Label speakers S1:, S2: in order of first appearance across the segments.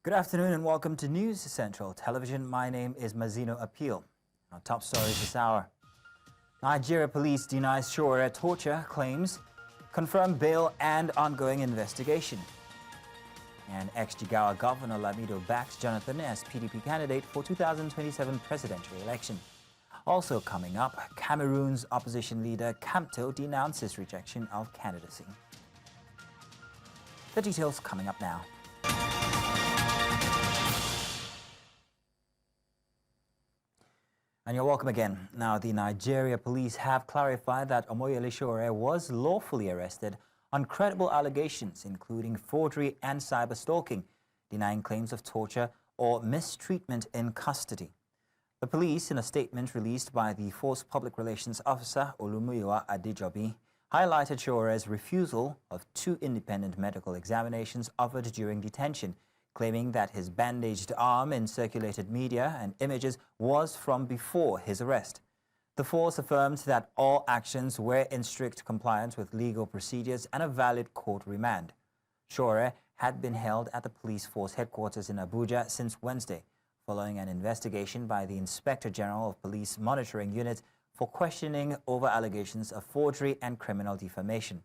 S1: Good afternoon and welcome to News Central Television. My name is Mazino Appeal. Our top stories this hour. Nigeria police denies Shore torture claims, confirm bail and ongoing investigation. And ex-Jigawa Governor Lamido backs Jonathan as PDP candidate for 2027 presidential election. Also coming up, Cameroon's opposition leader Kamto denounces rejection of candidacy. The details coming up now. And you're welcome again. Now, the Nigeria police have clarified that Omoyele Sowore was lawfully arrested on credible allegations, including forgery and cyber-stalking, denying claims of torture or mistreatment in custody. The police, in a statement released by the Force Public Relations Officer Olumuyiwa Adejobi, highlighted Showore's refusal of 2 independent medical examinations offered during detention, claiming that his bandaged arm in circulated media and images was from before his arrest. The force affirmed that all actions were in strict compliance with legal procedures and a valid court remand. Sowore had been held at the police force headquarters in Abuja since Wednesday, following an investigation by the Inspector General of Police Monitoring Unit for questioning over allegations of forgery and criminal defamation.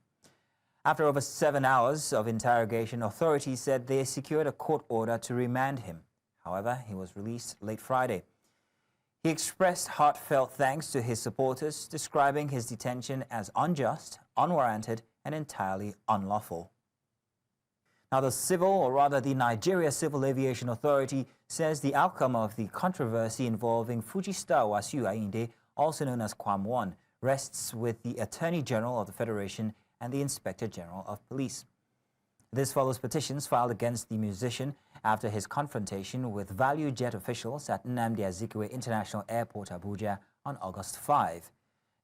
S1: After over 7 hours of interrogation, authorities said they secured a court order to remand him. However, he was released late Friday. He expressed heartfelt thanks to his supporters, describing his detention as unjust, unwarranted, and entirely unlawful. Now, the Nigeria Civil Aviation Authority says the outcome of the controversy involving Fuji star Wasiu Ayinde, also known as Kwam 1, rests with the Attorney General of the Federation and the Inspector General of Police. This follows petitions filed against the musician after his confrontation with Value Jet officials at Nnamdi Azikiwe International Airport, Abuja, on August 5.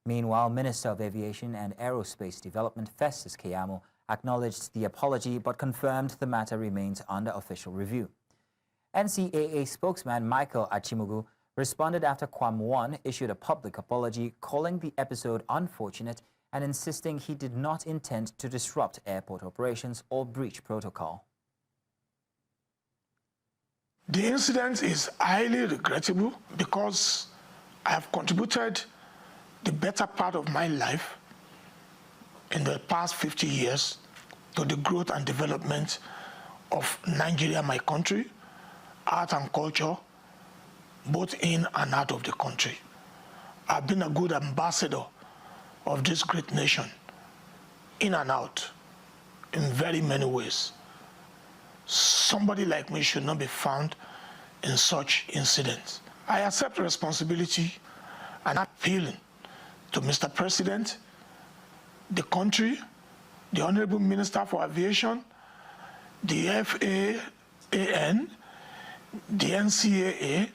S1: Meanwhile, Minister of Aviation and Aerospace Development Festus Keyamo acknowledged the apology but confirmed the matter remains under official review. NCAA spokesman Michael Achimugu responded after Kwam 1 issued a public apology, calling the episode unfortunate and insisting he did not intend to disrupt airport operations or breach protocol.
S2: The incident is highly regrettable because I have contributed the better part of my life in the past 50 years to the growth and development of Nigeria, my country, art and culture, both in and out of the country. I've been a good ambassador of this great nation, in and out, in very many ways. Somebody like me should not be found in such incidents. I accept responsibility and appealing to Mr. President, the country, the Honorable Minister for Aviation, the FAAN, the NCAA,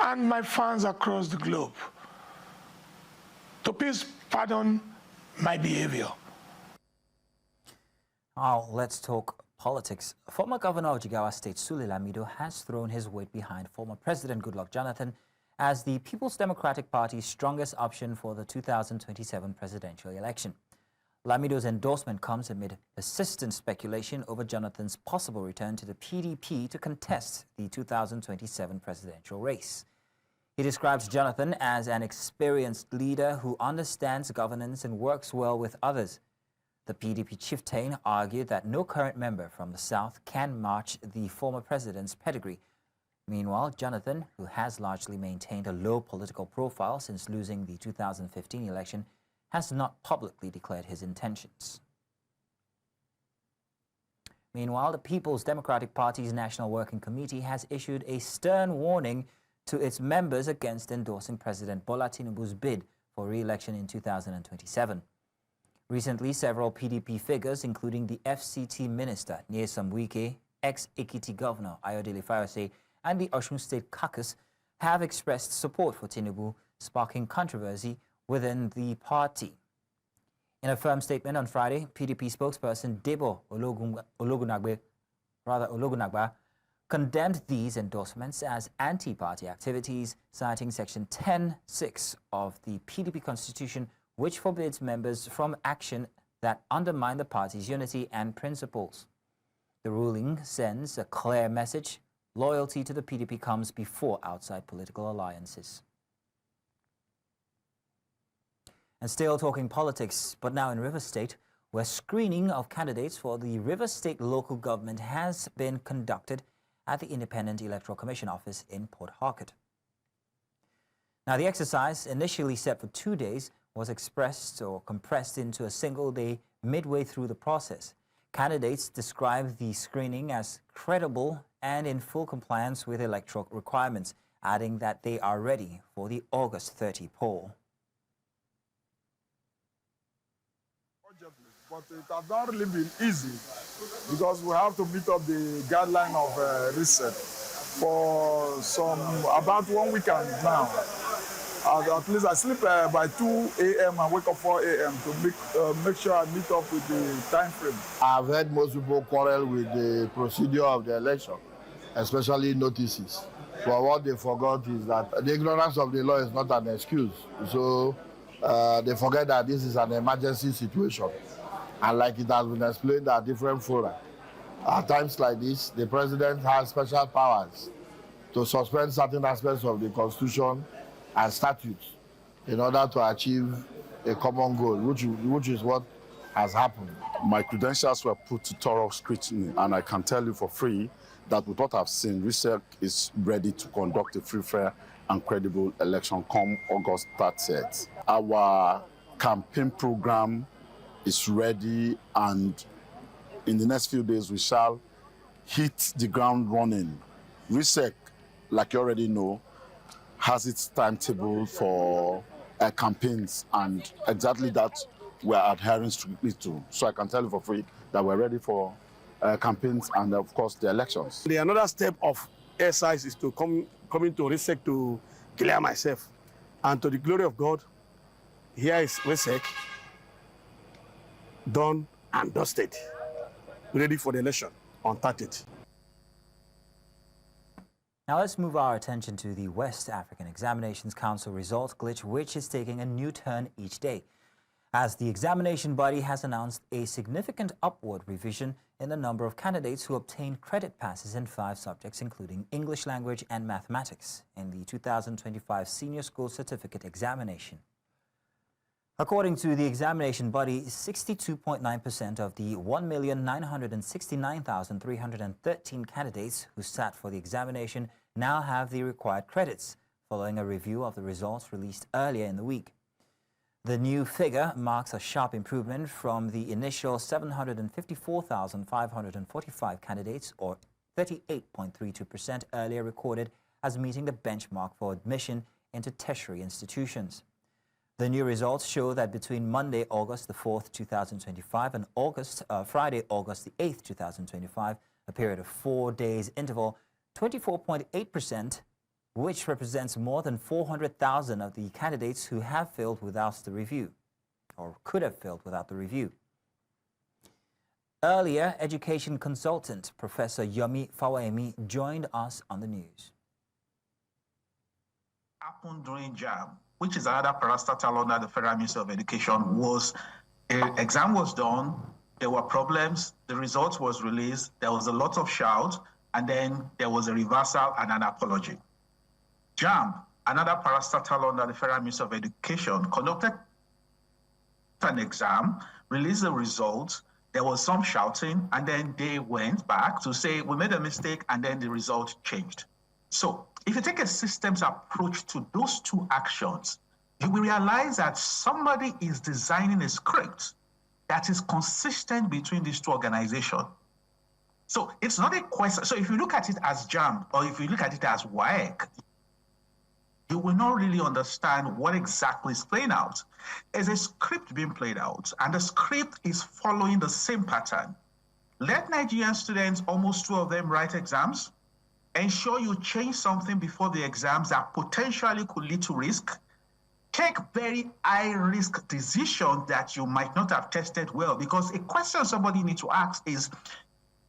S2: and my fans across the globe to please pardon my behavior.
S1: Now, let's talk politics. Former Governor of Jigawa State, Sule Lamido, has thrown his weight behind former President Goodluck Jonathan as the People's Democratic Party's strongest option for the 2027 presidential election. Lamido's endorsement comes amid persistent speculation over Jonathan's possible return to the PDP to contest the 2027 presidential race. He describes Jonathan as an experienced leader who understands governance and works well with others. The PDP chieftain argued that no current member from the South can match the former president's pedigree. Meanwhile, Jonathan, who has largely maintained a low political profile since losing the 2015 election, has not publicly declared his intentions. Meanwhile, the People's Democratic Party's National Working Committee has issued a stern warning to its members against endorsing President Bola Tinubu's bid for re-election in 2027. Recently, several PDP figures, including the FCT Minister Nyesom Wike, ex-Ekiti Governor Ayodele Fayose, and the Osun State Caucus, have expressed support for Tinubu, sparking controversy within the party. In a firm statement on Friday, PDP spokesperson Debo Ologunagba condemned these endorsements as anti-party activities, citing Section 10(6) of the PDP Constitution, which forbids members from action that undermine the party's unity and principles. The ruling sends a clear message: loyalty to the PDP comes before outside political alliances. And still talking politics, but now in Rivers State, where screening of candidates for the Rivers State local government has been conducted at the Independent Electoral Commission office in Port Harcourt. Now, the exercise, initially set for 2 days, was expressed or compressed into a single day midway through the process. Candidates described the screening as credible and in full compliance with electoral requirements, adding that they are ready for the August 30 poll.
S3: But it has not really been easy because we have to meet up the guideline of reset for about 1 weekend now. At least I sleep by 2 a.m. and wake up 4 a.m. to make sure I meet up with the time frame.
S4: I've heard most people quarrel with the procedure of the election, especially notices. But what they forgot is that the ignorance of the law is not an excuse. So they forget that this is an emergency situation. And like it has been explained at different fora, at times like this, the president has special powers to suspend certain aspects of the constitution and statutes in order to achieve a common goal, which is what has happened.
S5: My credentials were put to thorough scrutiny, and I can tell you for free that with what I've seen, RISEC is ready to conduct a free, fair, and credible election come August 30th. Our campaign program is ready, and in the next few days, we shall hit the ground running. RISEC, like you already know, has its timetable for campaigns, and exactly that we're adhering strictly to. So I can tell you for free that we're ready for campaigns and, of course, the elections.
S6: The another step of exercise is to come into RISEC to clear myself. And to the glory of God, here is RISEC, done and dusted, ready for the election on 30th.
S1: Now let's move our attention to the West African Examinations Council results glitch, which is taking a new turn each day, as the examination body has announced a significant upward revision in the number of candidates who obtained credit passes in 5 subjects, including English language and mathematics, in the 2025 Senior School Certificate Examination. According to the examination body, 62.9% of the 1,969,313 candidates who sat for the examination now have the required credits, following a review of the results released earlier in the week. The new figure marks a sharp improvement from the initial 754,545 candidates, or 38.32% earlier recorded as meeting the benchmark for admission into tertiary institutions. The new results show that between Monday, August the 4th, 2025 and Friday, August the 8th, 2025, a period of 4 days interval, 24.8%, which represents more than 400,000 of the candidates who have failed without the review, or could have failed without the review. Earlier, education consultant Professor Yomi Fawemi joined us on the news.
S7: Happened during JAM, which is another parastatal under the Federal Ministry of Education, was an exam was done, there were problems, the results was released, there was a lot of shout, and then there was a reversal and an apology. JAM, another parastatal under the Federal Ministry of Education, conducted an exam, released the results, there was some shouting, and then they went back to say, we made a mistake, and then the result changed. So if you take a systems approach to those two actions, you will realize that somebody is designing a script that is consistent between these two organizations. So it's not a question. So if you look at it as JAM, or if you look at it as WAEC, you will not really understand what exactly is playing out. There's a script being played out, and the script is following the same pattern. Let Nigerian students, almost 2 of them, write exams. Ensure you change something before the exams that potentially could lead to risk. Take very high-risk decisions that you might not have tested well, because a question somebody needs to ask is,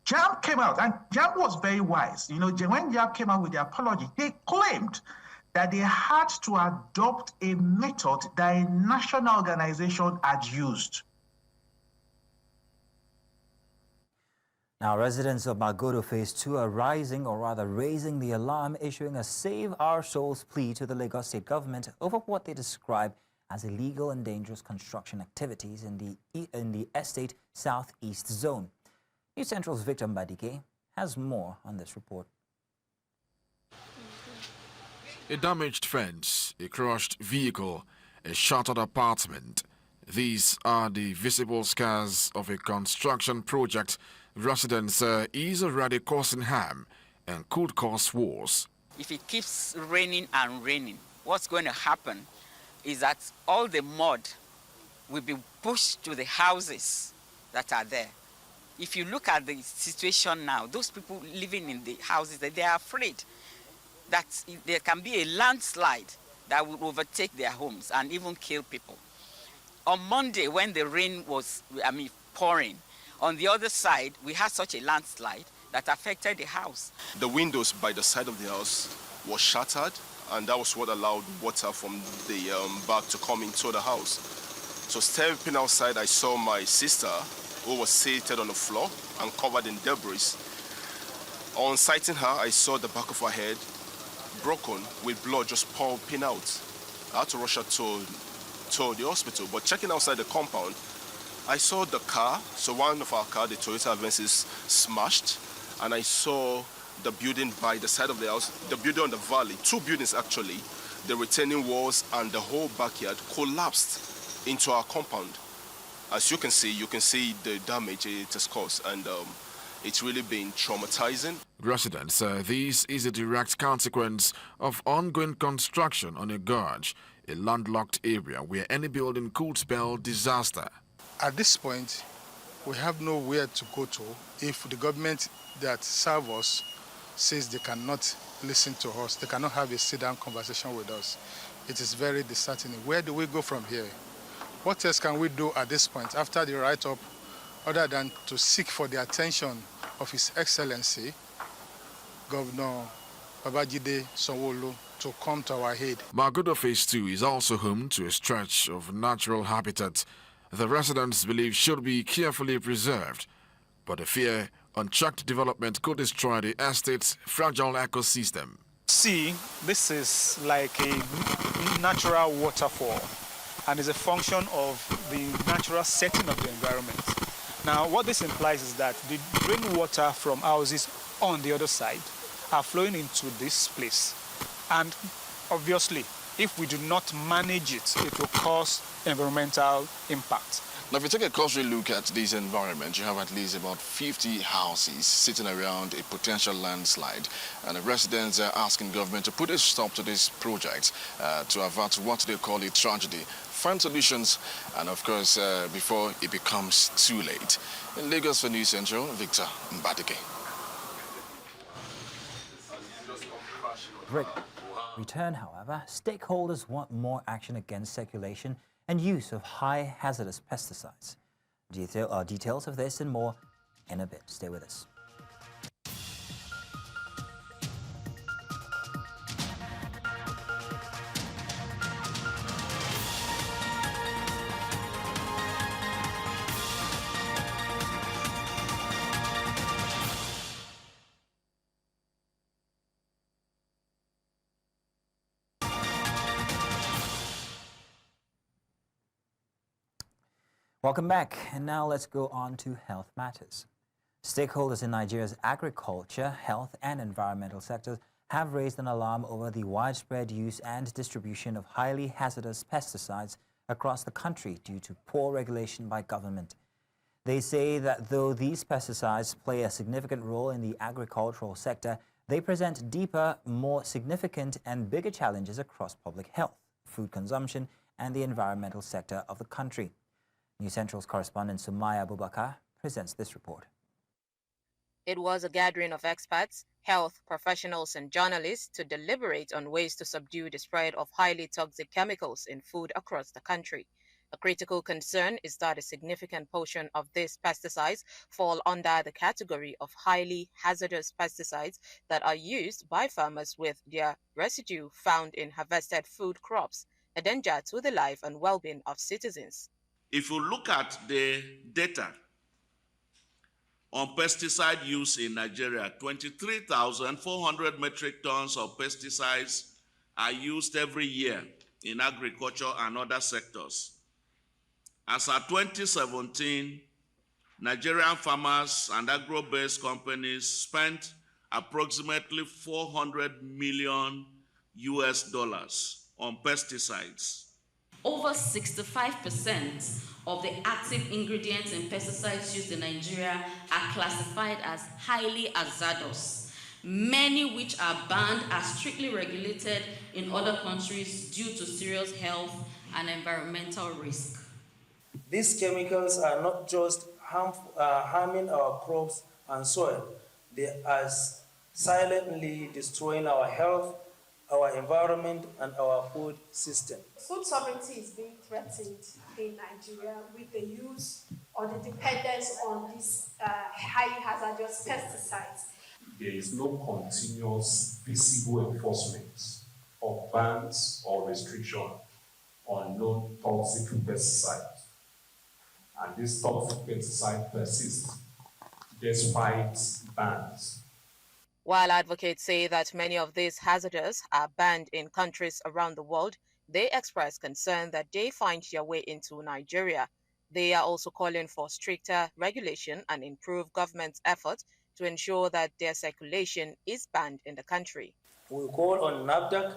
S7: JAM came out, and JAM was very wise. You know, when JAM came out with the apology, they claimed that they had to adopt a method that a national organization had used.
S1: Now, residents of Magodo Phase 2 are raising the alarm, issuing a Save Our Souls plea to the Lagos State government over what they describe as illegal and dangerous construction activities in the estate southeast zone. News Central's Victor Mbadike has more on this report.
S8: A damaged fence, a crushed vehicle, a shattered apartment. These are the visible scars of a construction project residents is already causing harm and could cause wars.
S9: If it keeps raining and raining, what's going to happen is that all the mud will be pushed to the houses that are there. If you look at the situation now, those people living in the houses, they are afraid that there can be a landslide that will overtake their homes and even kill people. On Monday, when the rain was, pouring, on the other side, we had such a landslide that affected the house.
S10: The windows by the side of the house was shattered, and that was what allowed water from the back to come into the house. So stepping outside, I saw my sister, who was seated on the floor and covered in debris. On sighting her, I saw the back of her head broken with blood just pumping out. I had to rush her to the hospital, but checking outside the compound, I saw the car, so one of our car, the Toyota Avensis, smashed, and I saw the building by the side of the house, the building on the valley, two buildings actually, the retaining walls and the whole backyard collapsed into our compound. As you can see the damage it has caused, and it's really been traumatizing.
S8: Residents, this is a direct consequence of ongoing construction on a gorge, a landlocked area where any building could spell disaster.
S11: At this point, we have nowhere to go to if the government that serve us says they cannot listen to us, they cannot have a sit-down conversation with us. It is very disheartening. Where do we go from here? What else can we do at this point after the write-up other than to seek for the attention of His Excellency, Governor Babajide Sanwo-Olu, to come to our aid?
S8: Magodo Phase 2 is also home to a stretch of natural habitat the residents believe should be carefully preserved, but the fear unchecked development could destroy the estate's fragile ecosystem.
S12: See, this is like a natural waterfall and is a function of the natural setting of the environment. Now, what this implies is that the rainwater from houses on the other side are flowing into this place. And obviously, if we do not manage it, it will cause environmental impact.
S13: Now, if you take a closer look at this environment, you have at least about 50 houses sitting around a potential landslide. And the residents are asking government to put a stop to this project to avert what they call a tragedy, find solutions, and of course, before it becomes too late. In Lagos for News Central, Victor Mbadike.
S1: Great. Return, however, stakeholders want more action against circulation and use of high hazardous pesticides. Details of this and more in a bit. Stay with us. Welcome back, and now let's go on to health matters. Stakeholders in Nigeria's agriculture, health and environmental sectors have raised an alarm over the widespread use and distribution of highly hazardous pesticides across the country due to poor regulation by government. They say that though these pesticides play a significant role in the agricultural sector, they present deeper, more significant and bigger challenges across public health, food consumption and the environmental sector of the country. News Central's correspondent Sumaya Abubakar presents this report.
S14: It was a gathering of experts, health professionals and journalists to deliberate on ways to subdue the spread of highly toxic chemicals in food across the country. A critical concern is that a significant portion of these pesticides fall under the category of highly hazardous pesticides that are used by farmers with their residue found in harvested food crops, a danger to the life and well-being of citizens.
S15: If you look at the data On pesticide use in Nigeria, 23,400 metric tons of pesticides are used every year in agriculture and other sectors. As at 2017, Nigerian farmers and agro-based companies spent approximately $400 million on pesticides.
S16: Over 65% of the active ingredients in pesticides used in Nigeria are classified as highly hazardous. Many which are banned are strictly regulated in other countries due to serious health and environmental risk.
S17: These chemicals are not just harming our crops and soil, they are silently destroying our health, our environment, and our food system.
S18: Food sovereignty is being threatened in Nigeria with the use or the dependence on these highly hazardous pesticides.
S19: There is no continuous visible enforcement of bans or restriction on non-toxic pesticides. And this toxic pesticide persists despite bans.
S14: While advocates say that many of these hazards are banned in countries around the world, they express concern that they find their way into Nigeria. They are also calling for stricter regulation and improved government's efforts to ensure that their circulation is banned in the country.
S17: We call on NAFDAC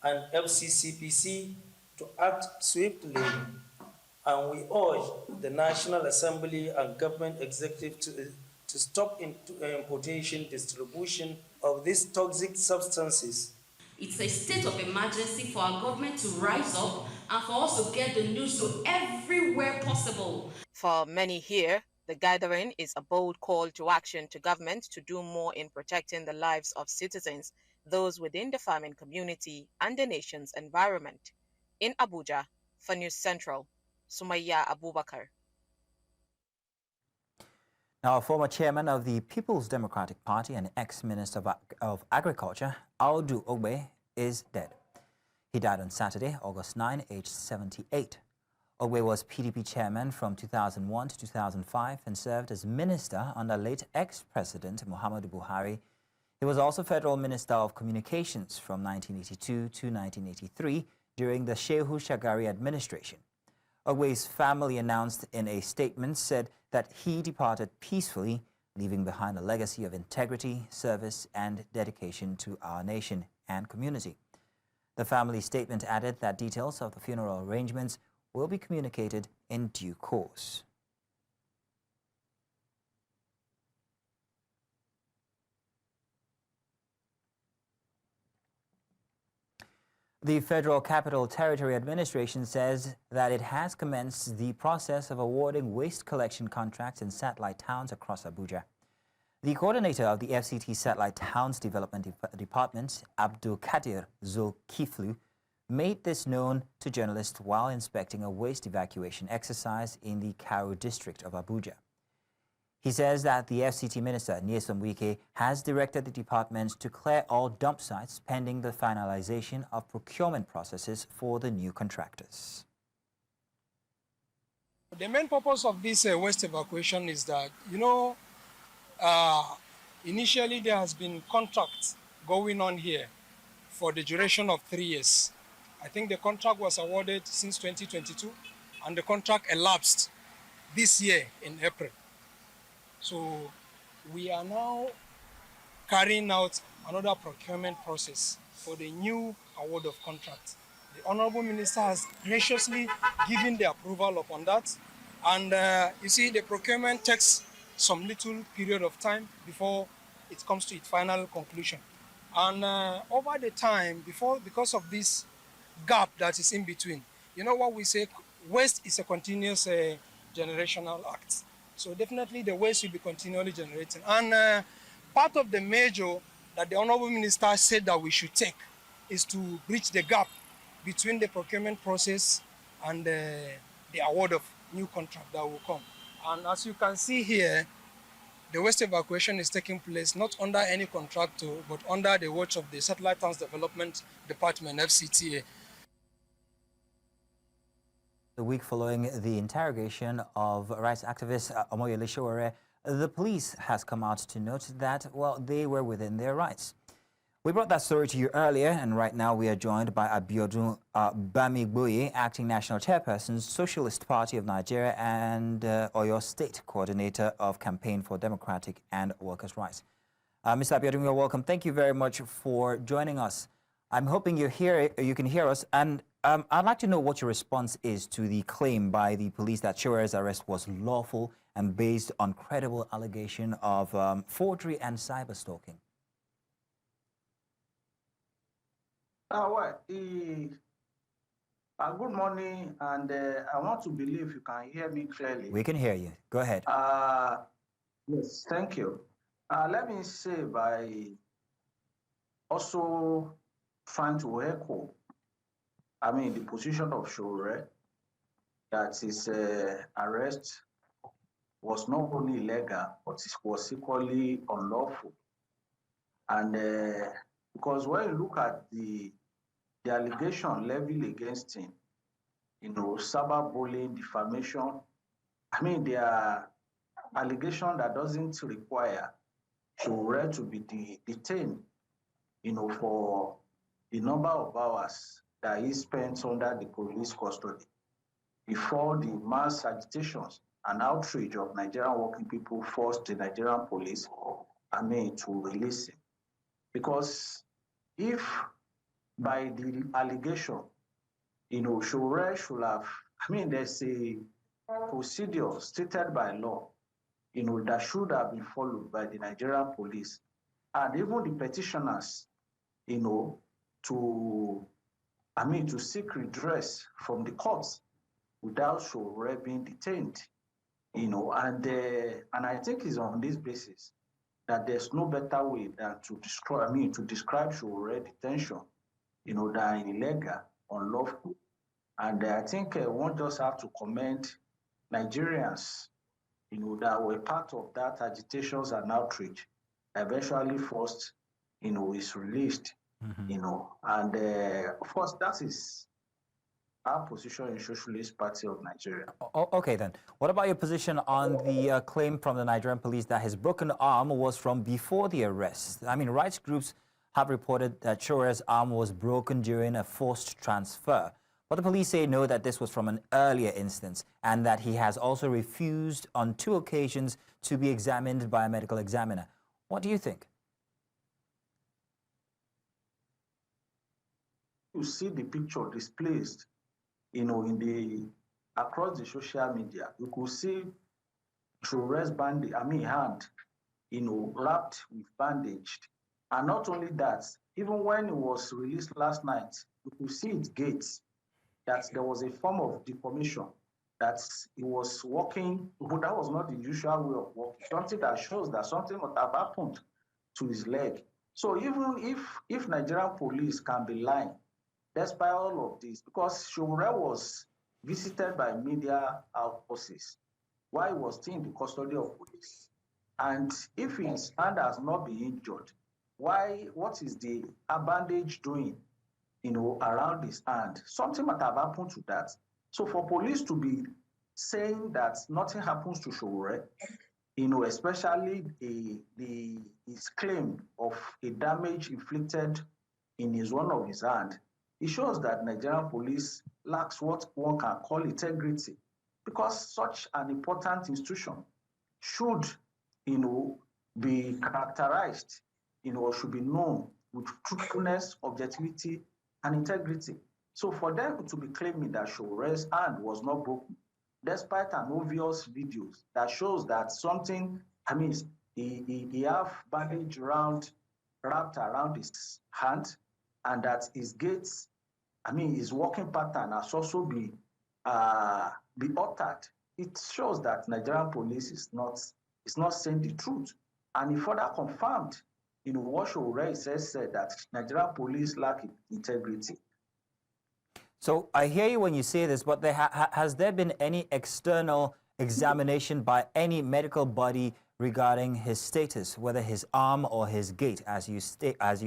S17: and FCCPC to act swiftly, and we urge the National Assembly and Government Executive to stop importation, distribution of these toxic substances.
S16: It's a state of emergency for our government to rise up and for us to get the news to everywhere possible.
S14: For many here, the gathering is a bold call to action to government to do more in protecting the lives of citizens, those within the farming community and the nation's environment. In Abuja, for News Central, Sumaya Abubakar.
S1: Now, a former chairman of the People's Democratic Party and ex-minister of Agriculture, Audu Ogbe, is dead. He died on Saturday, August 9, aged 78. Ogbe was PDP chairman from 2001 to 2005 and served as minister under late ex-president Muhammadu Buhari. He was also federal minister of communications from 1982 to 1983 during the Shehu Shagari administration. Ogbe's family announced in a statement said that he departed peacefully, leaving behind a legacy of integrity, service, and dedication to our nation and community. The family statement added that details of the funeral arrangements will be communicated in due course. The Federal Capital Territory Administration says that it has commenced the process of awarding waste collection contracts in satellite towns across Abuja. The coordinator of the FCT Satellite Towns Development Department, Abdul Kadir Zulkiflu, made this known to journalists while inspecting a waste evacuation exercise in the Karu district of Abuja. He says that the FCT Minister, Nyesom Wike, has directed the department to clear all dump sites pending the finalization of procurement processes for the new contractors.
S20: The main purpose of this waste evacuation is that, initially there has been contracts going on here for the duration of 3 years. I think the contract was awarded since 2022 and the contract elapsed this year in April. So we are now carrying out another procurement process for the new award of contract. The Honorable Minister has graciously given the approval upon that. And you see, the procurement takes some little period of time before it comes to its final conclusion. And over the time, because of this gap that is in between, what we say, waste is a continuous generational act. So definitely the waste will be continually generating. And part of the measure that the Honorable Minister said that we should take is to bridge the gap between the procurement process and the award of new contract that will come. And as you can see here, the waste evacuation is taking place not under any contractor, but under the watch of the Satellite Towns Development Department, FCTA.
S1: The week following the interrogation of rights activist Omoyele Sowore, the police has come out to note that, well, they were within their rights. We brought that story to you earlier, and right now we are joined by Abiodun Bamigboye, Acting National Chairperson, Socialist Party of Nigeria, and Oyo State Coordinator of Campaign for Democratic and Workers' Rights. Mr. Abiodun, you're welcome. Thank you very much for joining us. I'm hoping you can hear us, and I'd like to know what your response is to the claim by the police that Shore's arrest was lawful and based on credible allegation of forgery and cyber stalking.
S21: Good morning, and I want to believe you can hear me clearly.
S1: We can hear you. Go ahead.
S21: Yes, thank you. Let me say by also trying to echo, the position of Shore, that his arrest was not only illegal, but it was equally unlawful. And because when you look at the allegation leveled against him, cyberbullying, defamation, they are allegations that doesn't require Shore to be detained, for the number of hours that he spent under the police custody before the mass agitations and outrage of Nigerian working people forced the Nigerian police, to release him. Because if by the allegation, Shore should have, there's a procedure stated by law, that should have been followed by the Nigerian police and even the petitioners, to seek redress from the courts without Shore being detained, and I think it's on this basis that there's no better way than to describe Shore detention, than illegal, unlawful. And I think one just have to commend Nigerians, that were part of that agitations and outrage, eventually forced, is released, and of course that is our position in Socialist Party of Nigeria.
S1: Okay then, what about your position on the claim from the Nigerian police that his broken arm was from before the arrest? Rights groups have reported that Shore's arm was broken during a forced transfer. But the police say no, that this was from an earlier instance, and that he has also refused on 2 occasions to be examined by a medical examiner. What do you think?
S21: You see the picture displayed, across the social media. You could see Shore's hand, wrapped with bandaged. And not only that, even when he was released last night, you could see its gates, that there was a form of deformation, that he was walking, but that was not the usual way of walking, something that shows that something must have happened to his leg. So even if Nigerian police can be lying, despite all of this, because Shore was visited by media outposts while he was still in the custody of police. And if his hand has not been injured, what is the bandage doing, around his hand? Something might have happened to that. So for police to be saying that nothing happens to Shore, especially his claim of a damage inflicted in one of his hand, it shows that Nigerian police lacks what one can call integrity, because such an important institution should, be characterized, or should be known with truthfulness, objectivity, and integrity. So for them to be claiming that Shore's hand was not broken, despite an obvious video that shows that something, he have bandage wrapped around his hand, and that his gaits, his walking pattern has also be altered. It shows that Nigerian police is not saying the truth. And he further confirmed, what Shore said, that Nigerian police lack integrity.
S1: So I hear you when you say this, but has there been any external examination by any medical body regarding his status, whether his arm or his gait, as you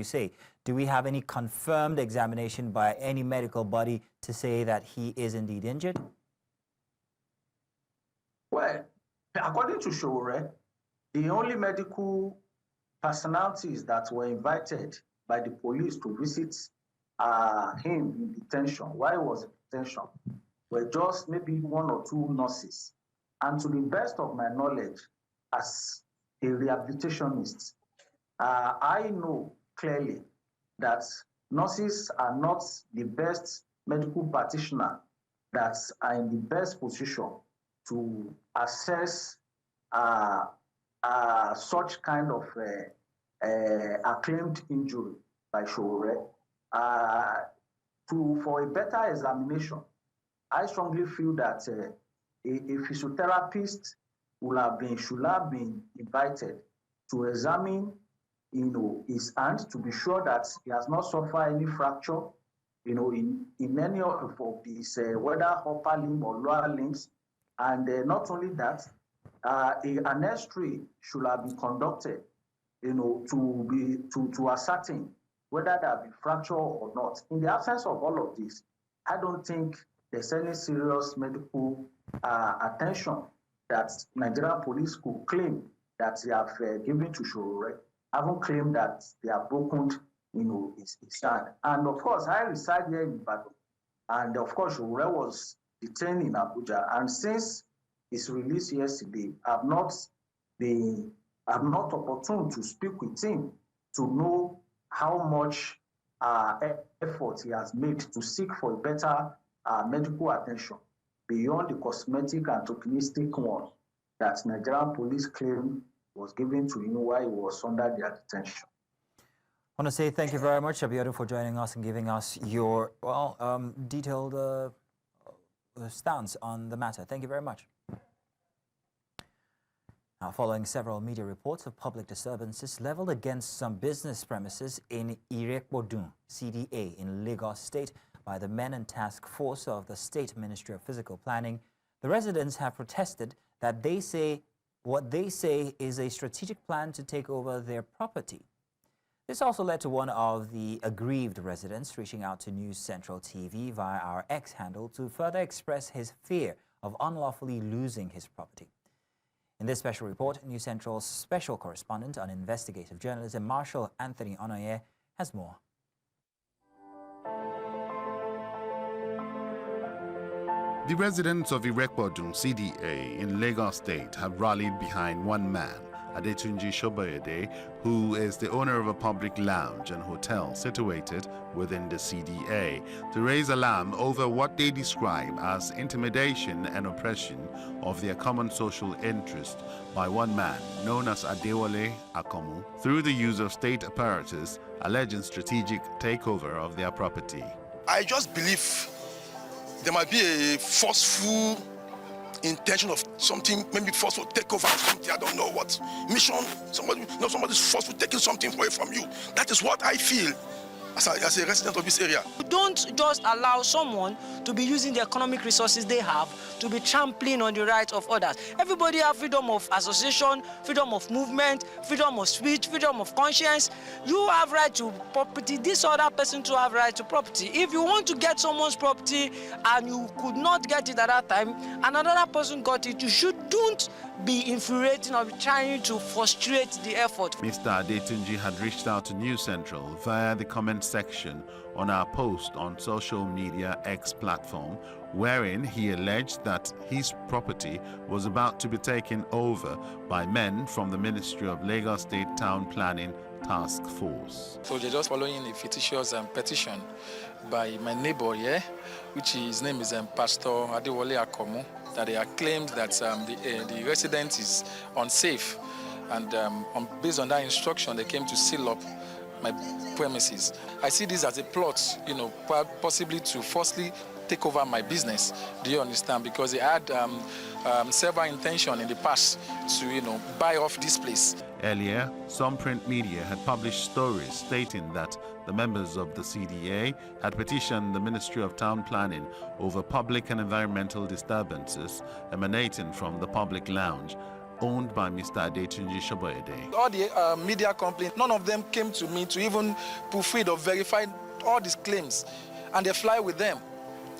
S1: say? Do we have any confirmed examination by any medical body to say that he is indeed injured?
S21: Well, according to Shore, The only medical personalities that were invited by the police to visit him in detention, while he was in detention, were just maybe 1 or 2 nurses. And to the best of my knowledge, as a rehabilitationist, I know clearly that nurses are not the best medical practitioner that are in the best position to assess such kind of acclaimed injury by Showore. For a better examination, I strongly feel that a physiotherapist should have been invited to examine, his hand to be sure that he has not suffered any fracture, in any of these, whether upper limb or lower limbs. And not only that, an X-ray should have been conducted, to ascertain whether there be fracture or not. In the absence of all of this, I don't think there's any serious medical attention that Nigerian police could claim that they have given to Showore. I haven't claimed that they have broken, his hand. And of course, I reside here in Ibadan, and of course, Showore was detained in Abuja. And since his release yesterday, I've not opportune to speak with him to know how much effort he has made to seek for a better medical attention beyond the cosmetic and tokenistic one that Nigerian police claim was given to him while he was under their detention.
S1: I want to say thank you very much, Abiodun, for joining us and giving us your, detailed stance on the matter. Thank you very much. Now, following several media reports of public disturbances leveled against some business premises in Irekpodun, CDA, in Lagos State by the men and task force of the State Ministry of Physical Planning, the residents have protested that what they say is a strategic plan to take over their property. This also led to one of the aggrieved residents reaching out to News Central TV via our X handle to further express his fear of unlawfully losing his property. In this special report, News Central's special correspondent on investigative journalism, Marshal Anthony Onoye, has more.
S2: The residents of Irekpodun, CDA, in Lagos State have rallied behind one man, Adetunji Shobayede, who is the owner of a public lounge and hotel situated within the CDA, to raise alarm over what they describe as intimidation and oppression of their common social interest by one man known as Adewale Akomu through the use of state apparatus, alleging strategic takeover of their property.
S10: I just believe there might be a forceful intention of something, maybe forceful takeover of something, I don't know what mission, somebody's forceful taking something away from you. That is what I feel as a resident of this area.
S22: Don't just allow someone to be using the economic resources they have to be trampling on the rights of others. Everybody has freedom of association, freedom of movement, freedom of speech, freedom of conscience. You have right to property. This other person to have right to property. If you want to get someone's property and you could not get it at that time, and another person got it, don't be infuriating or trying to frustrate the effort.
S2: Mr. Adetunji had reached out to News Central via the comment section on our post on social media X platform, wherein he alleged that his property was about to be taken over by men from the Ministry of Lagos State Town Planning Task Force.
S23: So they're just following a fictitious petition by my neighbor here, which his name is Pastor Adewale Akomu, that they have claimed that the residence is unsafe, and based on that instruction, they came to seal up my premises. I see this as a plot, possibly to falsely take over my business. Do you understand? Because they had several intentions in the past to, buy off this place.
S2: Earlier, some print media had published stories stating that the members of the CDA had petitioned the Ministry of Town Planning over public and environmental disturbances emanating from the public lounge owned by Mr. Adetunji Shobayede.
S23: All the media complaints, none of them came to me to even proofread or verify all these claims, and they fly with them.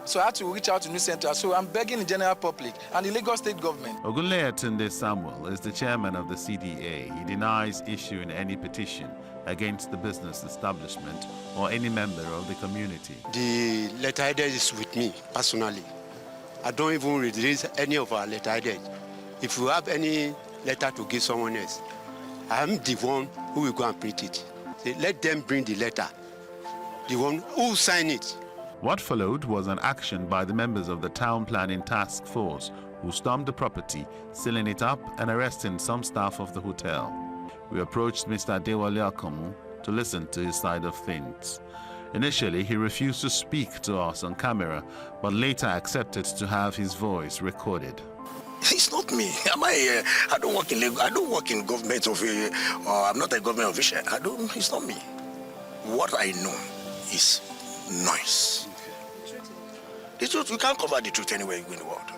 S23: So I had to reach out to News Central. So I'm begging the general public and the Lagos State government.
S2: Ogunleye Tunde Samuel is the chairman of the CDA. He denies issuing any petition against the business establishment or any member of the community.
S3: The letterhead is with me personally. I don't even release any of our letterhead. If you have any letter to give someone else, I am the one who will go and print it. So let them bring the letter. The one who sign it.
S2: What followed was an action by the members of the Town Planning Task Force who stormed the property, sealing it up and arresting some staff of the hotel. We approached Mr. Adewale Akomu to listen to his side of things. Initially, he refused to speak to us on camera, but later accepted to have his voice recorded.
S4: It's not me. I don't work in Lagos. I don't work in government office. I'm not a government official. It's not me. What I know is noise. The truth, you can't cover the truth anywhere in the world.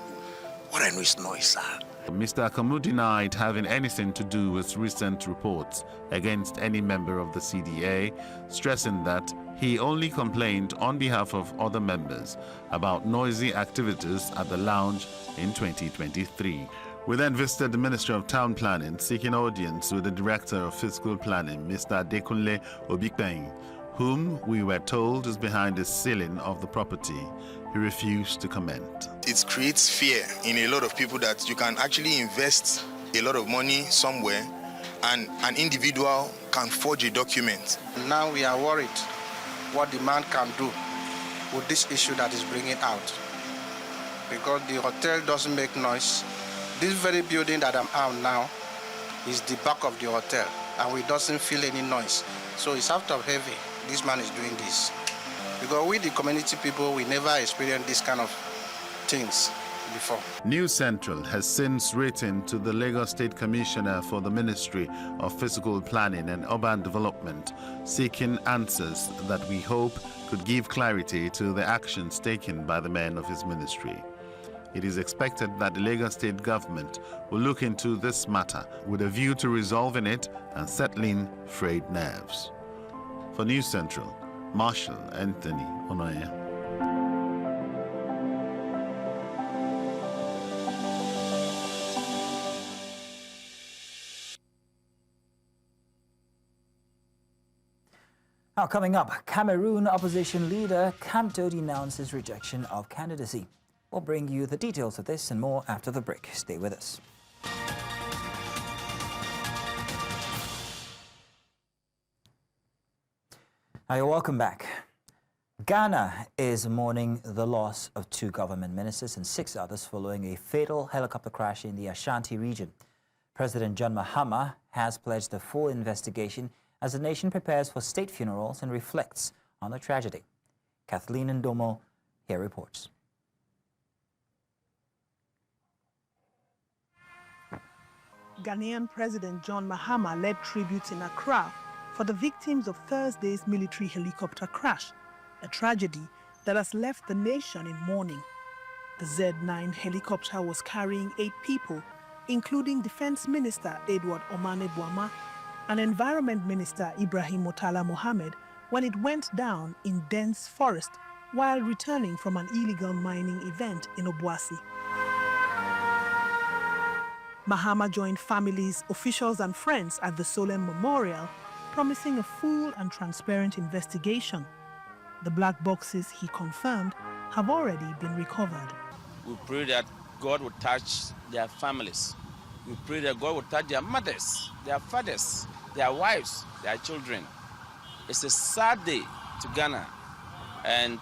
S4: What I know is noise, sir.
S2: Mr. Akamu denied having anything to do with recent reports against any member of the CDA, stressing that he only complained on behalf of other members about noisy activities at the lounge in 2023. We then visited the Ministry of Town Planning, seeking audience with the Director of Fiscal Planning, Mr. Adekunle Obikpeng, whom we were told is behind the sealing of the property. He refused to comment.
S5: It creates fear in a lot of people that you can actually invest a lot of money somewhere and an individual can forge a document.
S24: Now we are worried what the man can do with this issue that is bringing out. Because the hotel doesn't make noise. This very building that I'm on now is the back of the hotel and we doesn't feel any noise. So it's out of heavy. This man is doing this. Because we, the community people, we never experienced this kind of things before.
S2: News Central has since written to the Lagos State Commissioner for the Ministry of Physical Planning and Urban Development, seeking answers that we hope could give clarity to the actions taken by the men of his ministry. It is expected that the Lagos State government will look into this matter with a view to resolving it and settling frayed nerves. For News Central, Marshall Anthony Onoye.
S1: Now coming up, Cameroon opposition leader Kamto denounces rejection of candidacy. We'll bring you the details of this and more after the break. Stay with us. Hi, welcome back. Ghana is mourning the loss of 2 government ministers and 6 others following a fatal helicopter crash in the Ashanti region. President John Mahama has pledged a full investigation as the nation prepares for state funerals and reflects on the tragedy. Kathleen Ndomo here reports.
S25: Ghanaian President John Mahama led tribute in Accra for the victims of Thursday's military helicopter crash, a tragedy that has left the nation in mourning. The Z9 helicopter was carrying 8 people, including Defense Minister Edward Omane Boama and Environment Minister Ibrahim Motala Mohamed, when it went down in dense forest while returning from an illegal mining event in Obuasi. Mahama joined families, officials and friends at the solemn memorial, promising a full and transparent investigation. The black boxes, he confirmed, have already been recovered.
S26: We pray that God will touch their families. We pray that God will touch their mothers, their fathers, their wives, their children. It's a sad day to Ghana. And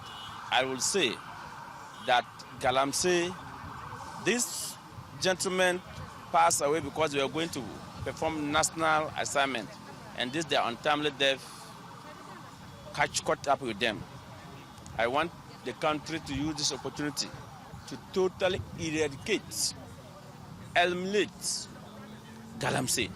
S26: I will say that Galamsey, this gentleman passed away because we were going to perform national assignment. And this, their untimely death, caught up with them. I want the country to use this opportunity to totally eradicate, eliminate Galamsey.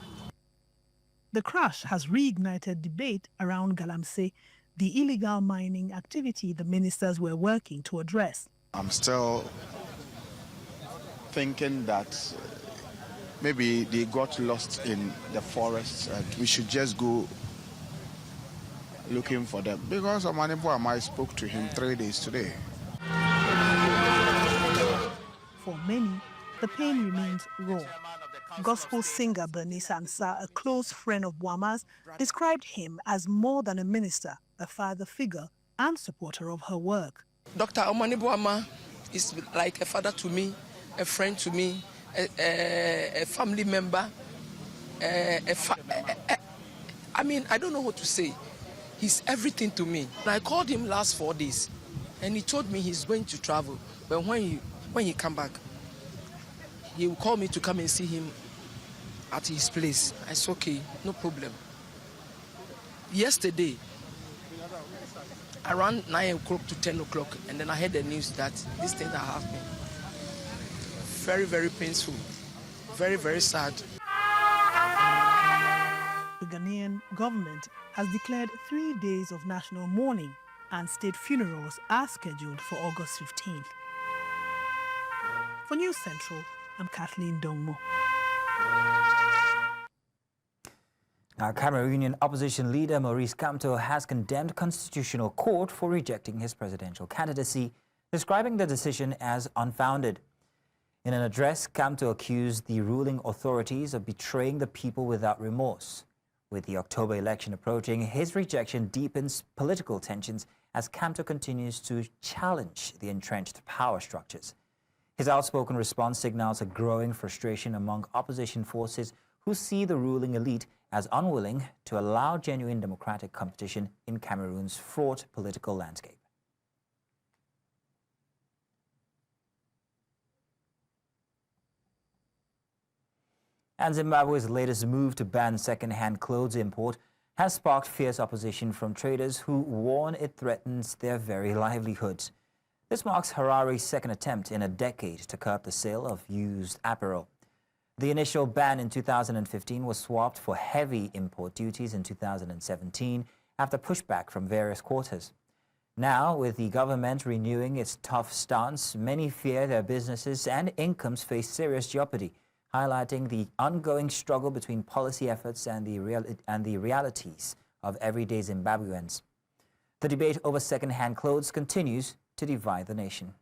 S25: The crash has reignited debate around Galamsey, the illegal mining activity the ministers were working to address.
S27: I'm still thinking that maybe they got lost in the forest and we should just go looking for them. Because Omane Boama, I spoke to him 3 days today.
S25: many, the pain remains raw. Gospel singer Bernice Ansah, a close friend of Boama's, described him as more than a minister, a father figure and supporter of her work.
S6: Dr. Omani Boama is like a father to me, a friend to me, a family member. I mean, I don't know what to say. He's everything to me. I called him last 4 days, and he told me he's going to travel. But when he come back, he will call me to come and see him at his place. I said, okay, no problem. Yesterday, around 9 o'clock to 10 o'clock, and then I heard the news that this thing that happened. Very, very painful. Very, very sad.
S25: The Ghanaian government has declared 3 days of national mourning, and state funerals are scheduled for August 15th. For News Central, I'm Kathleen Dongmo.
S1: Now, Cameroonian opposition leader Maurice Kamto has condemned Constitutional Court for rejecting his presidential candidacy, describing the decision as unfounded. In an address, Kamto accused the ruling authorities of betraying the people without remorse. With the October election approaching, his rejection deepens political tensions as Kamto continues to challenge the entrenched power structures. His outspoken response signals a growing frustration among opposition forces who see the ruling elite as unwilling to allow genuine democratic competition in Cameroon's fraught political landscape. And Zimbabwe's latest move to ban second-hand clothes import has sparked fierce opposition from traders who warn it threatens their very livelihoods. This marks Harare's second attempt in a decade to curb the sale of used apparel. The initial ban in 2015 was swapped for heavy import duties in 2017 after pushback from various quarters. Now, with the government renewing its tough stance, many fear their businesses and incomes face serious jeopardy, highlighting the ongoing struggle between policy efforts and the realities of everyday Zimbabweans. The debate over second-hand clothes continues to divide the nation.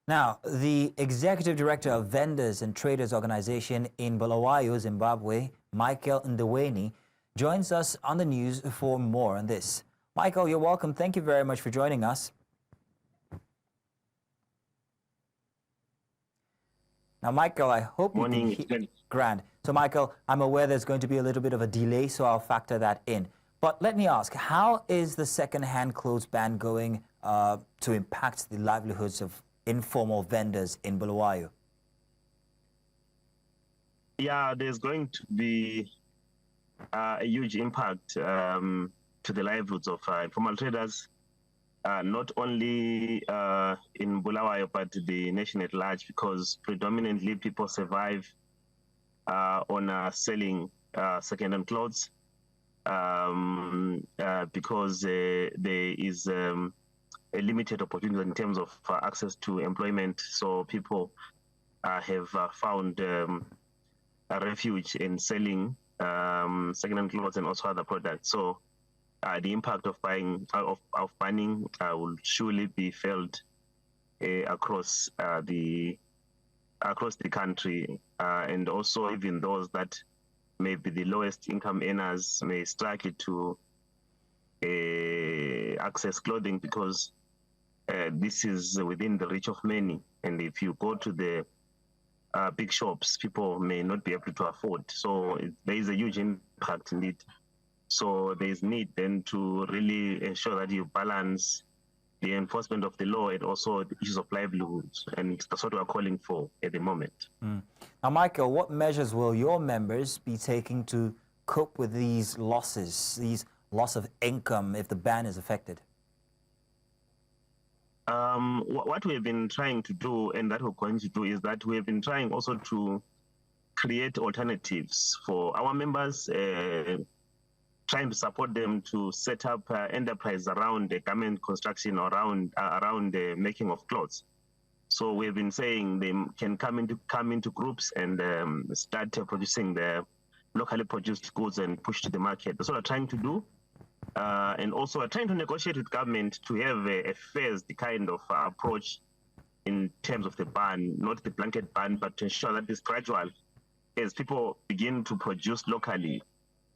S1: Now, the executive director of Vendors and Traders Organization in Bulawayo, Zimbabwe, Michael Ndweni, joins us on the news for more on this. Michael, you're welcome. Thank you very much for joining us. Now, Michael, I hope you can hear. Grand. So, Michael, I'm aware there's going to be a little bit of a delay, so I'll factor that in. But let me ask, how is the second-hand clothes ban going to impact the livelihoods of informal vendors in Bulawayo?
S7: Yeah, there's going to be a huge impact to the livelihoods of informal traders, not only in Bulawayo, but the nation at large, because predominantly people survive on selling second-hand clothes because there is a limited opportunity in terms of access to employment. So people have found a refuge in selling second-hand clothes and also other products. So the impact of banning will surely be felt across the country, and also even those that may be the lowest income earners may struggle to access clothing because this is within the reach of many. And if you go to the big shops, people may not be able to afford. So there is a huge impact indeed. So there is need then to really ensure that you balance the enforcement of the law and also the issues of livelihoods. And that's what we are calling for at the moment.
S1: Now, Michael, what measures will your members be taking to cope with these losses, these loss of income if the ban is affected?
S7: What we have been trying to do, and that we're going to do, is that we have been trying also to create alternatives for our members, trying to support them to set up enterprise around the garment construction, around the making of clothes. So we've been saying they can come into groups and start producing the locally produced goods and push to the market. That's what we're trying to do. and also are trying to negotiate with government to have a phased kind of approach in terms of the ban, not the blanket ban, but to ensure that it's gradual as people begin to produce locally,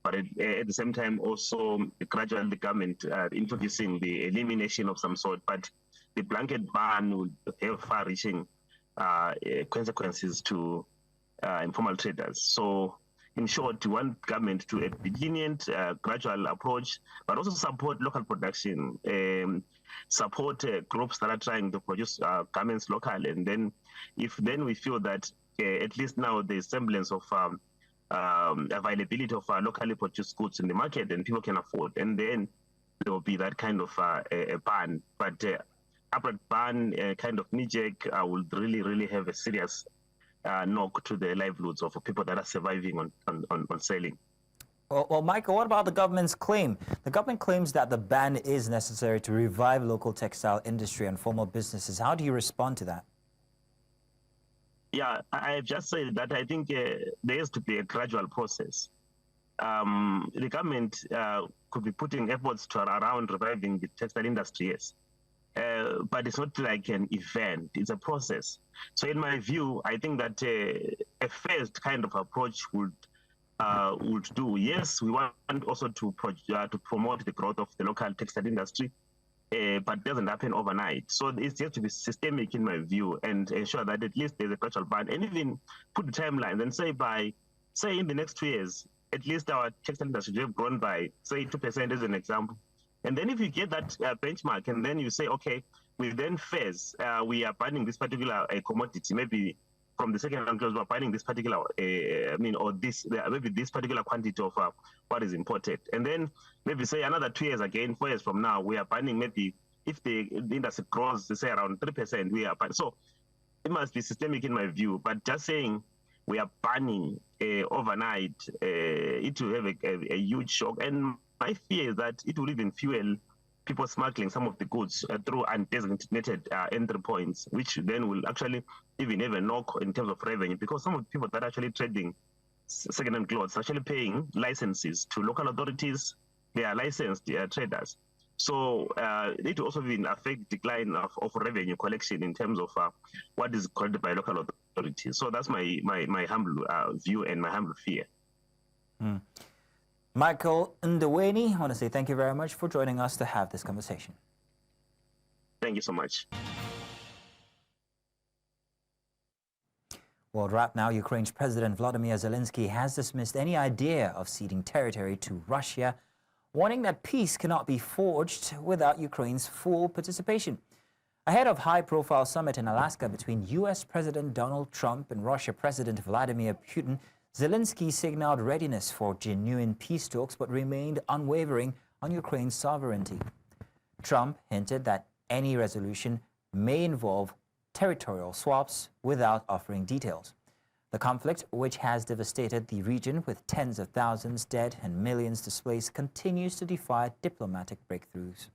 S7: but at the same time also gradually the government introducing the elimination of some sort. But the blanket ban would have far-reaching consequences to informal traders. So in short, we want government to a lenient, gradual approach, but also support local production, support groups that are trying to produce garments local. And then if then we feel that at least now the semblance of availability of locally produced goods in the market and people can afford, and then there will be that kind of a ban. But upward ban, kind of knee-jerk, would really have a serious knock to the livelihoods of people that are surviving on selling.
S1: Well, Michael, what about the government's claim? The government claims that the ban is necessary to revive local textile industry and formal businesses. How do you respond to that?
S7: Yeah, I've just said that I think there has to be a gradual process. The government could be putting efforts around reviving the textile industry, yes. But it's not like an event, it's a process. So in my view, I think that a phased kind of approach would do. Yes, we want also to promote the growth of the local textile industry, but it doesn't happen overnight. So it has to be systemic in my view and ensure that at least there's a gradual ban, and even put the timeline and say in the next 2 years, at least our textile industry will have grown by, say, 2% as an example. And then if you get that benchmark and then you say, okay, we then phase, we are banning this particular commodity, maybe from the second round clause, we're banning this particular, maybe this particular quantity of what is imported. And then maybe say another 2 years again, 4 years from now, we are banning maybe, if the industry grows, say around 3%, we are banning. So it must be systemic in my view, but just saying we are banning overnight, it will have a huge shock. And my fear is that it will even fuel people smuggling some of the goods through undesignated entry points, which then will actually even have a knock in terms of revenue, because some of the people that are actually trading second-hand clothes are actually paying licenses to local authorities. They are licensed traders. So it will also even affect decline of revenue collection in terms of what is collected by local authorities. So that's my humble view and my humble fear.
S1: Michael Ndweni, I want to say thank you very much for joining us to have this conversation.
S7: Thank you so much.
S1: World Wrap now, Ukraine's President Volodymyr Zelensky has dismissed any idea of ceding territory to Russia, warning that peace cannot be forged without Ukraine's full participation. Ahead of high-profile summit in Alaska between U.S. President Donald Trump and Russia President Vladimir Putin, Zelensky signaled readiness for genuine peace talks but remained unwavering on Ukraine's sovereignty. Trump hinted that any resolution may involve territorial swaps without offering details. The conflict, which has devastated the region with tens of thousands dead and millions displaced, continues to defy diplomatic breakthroughs.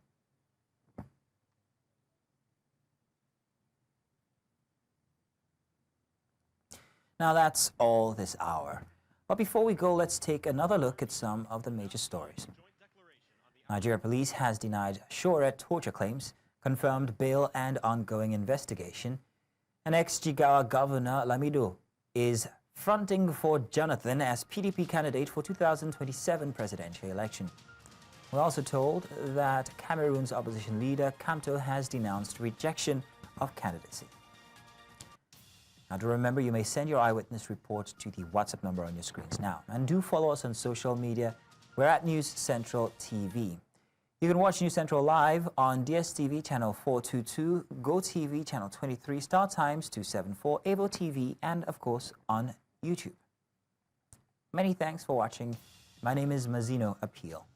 S1: Now that's all this hour. But before we go, let's take another look at some of the major stories. Nigeria police has denied Shore torture claims, confirmed bail and ongoing investigation. And ex-Jigawa Governor Lamido is fronting for Jonathan as PDP candidate for 2027 presidential election. We're also told that Cameroon's opposition leader Kamto has denounced rejection of candidacy. Now, to remember, you may send your eyewitness reports to the WhatsApp number on your screens now. And do follow us on social media. We're at News Central TV. You can watch News Central live on DSTV channel 422, GoTV channel 23, Star Times 274, Avo TV, and of course on YouTube. Many thanks for watching. My name is Mazino Appeal.